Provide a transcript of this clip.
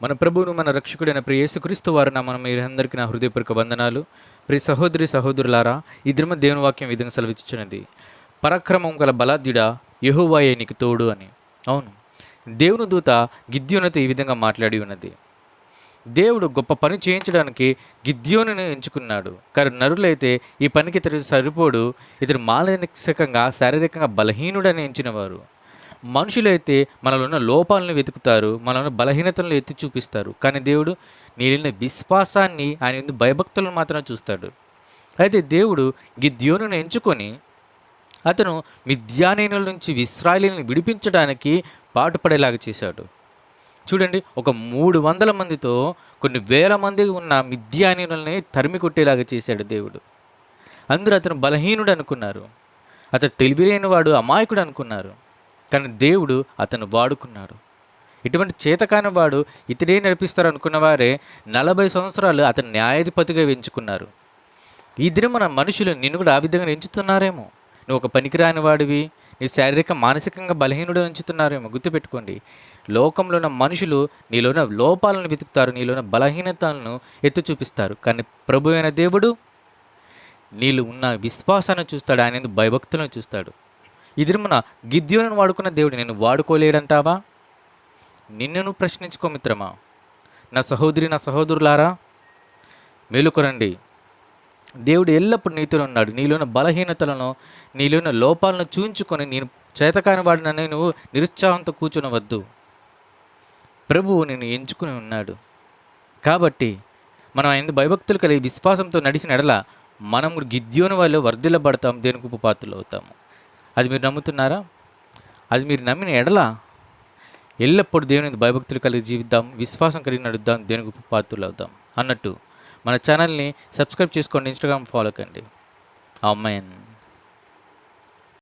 మన ప్రభువును మన రక్షకుడైన ప్రియ యేసుక్రీస్తు వారి నామమున మీరందరికీ నా హృదయపూర్వక వందనాలు. ప్రియ సహోదరి సహోదరులారా, ఈ దినము దేవుని వాక్యం ఈ విధంగా సెలవిచ్చుచున్నది. పరాక్రమం గల బలాఢ్యుడా యెహోవాయే నీకు తోడు అని. అవును, దేవుని దూత గిద్యోనుతో ఈ విధంగా మాట్లాడి ఉన్నది. దేవుడు గొప్ప పని చేయించడానికి గిద్యోనుని ఎంచుకున్నాడు. కానీ నరులైతే ఈ పనికి ఇతడు సరిపోడు, ఇతడు మానసికంగా శారీరకంగా బలహీనుడని ఎంచినవారు. మనుషులైతే మనలో ఉన్న లోపాలను వెతుకుతారు, మనలో ఉన్న బలహీనతలను ఎత్తి చూపిస్తారు. కానీ దేవుడు నీళ్ళ విశ్వాసాన్ని, ఆయన ముందు భయభక్తులను మాత్రం చూస్తాడు. అయితే దేవుడు గిద్యోనుని ఎంచుకొని అతను మిద్యానీయుల నుంచి ఇశ్రాయేలును విడిపించడానికి పాటుపడేలాగా చేశాడు. చూడండి, ఒక 300 మందితో కొన్ని వేల మంది ఉన్న మిద్యానీయులని తరిమి కొట్టేలాగా చేశాడు దేవుడు. అందరూ అతను బలహీనుడు అనుకున్నారు, అతను తెలివిలేని వాడు, అమాయకుడు అనుకున్నారు. కానీ దేవుడు అతను వాడుకున్నాడు. ఇటువంటి చేతకాని వాడు ఇతడే నడిపిస్తారు అనుకున్న వారే 40 సంవత్సరాలు అతను న్యాయాధిపతిగా ఎంచుకున్నారు. ఈ దినం మన మనుషులు నిన్ను కూడా ఆ విధంగా ఎంచుతున్నారేమో. నువ్వు ఒక పనికిరాని వాడివి, నీ శారీరక మానసికంగా బలహీనుడు ఎంచుతున్నారేమో. గుర్తుపెట్టుకోండి, లోకంలో ఉన్న మనుషులు నీలోన లోపాలను వెతుకుతారు, నీలోన బలహీనతలను ఎత్తి చూపిస్తారు. కానీ ప్రభు అయిన దేవుడు నీళ్ళు ఉన్న విశ్వాసాన్ని చూస్తాడు, ఆయన ఎందుకు భయభక్తులను చూస్తాడు. ఈ దినమున గిద్యోనును వాడుకున్న దేవుడు నిన్ను వాడుకోలేడంటావా? నిన్ను ప్రశ్నించుకో మిత్రమా. నా సహోదరి, నా సహోదరులారా, మేలుకొనండి. దేవుడు ఎల్లప్పుడూ నీతో ఉన్నాడు. నీలోని బలహీనతలను, నీలోని లోపాలను చూయించుకొని నేను చేతకాని వాడినని నువ్వు నిరుత్సాహంతో కూర్చునవద్దు. ప్రభువు నిన్ను ఎంచుకుని ఉన్నాడు. కాబట్టి మనం ఆయన భయభక్తులు కలిగి విశ్వాసంతో నడిచిన ఎడల మనం గిద్యోను వాళ్ళు వర్ధిల్లబడతాం, దేనికి ఉపపాత్రులు అవుతాము. అది మీరు నమ్ముతున్నారా? అది మీరు నమ్మిన ఎడల ఎల్లప్పుడూ దేవుని భయభక్తులు కలిగి జీవిద్దాం, విశ్వాసం కలిగి నడుద్దాం, దేనికి ఉపపాత్రులు అవుతాం అన్నట్టు మన ఛానల్ని సబ్స్క్రైబ్ చేసుకోండి, ఇన్స్టాగ్రామ్ ఫాలో కండి. ఆమేన్.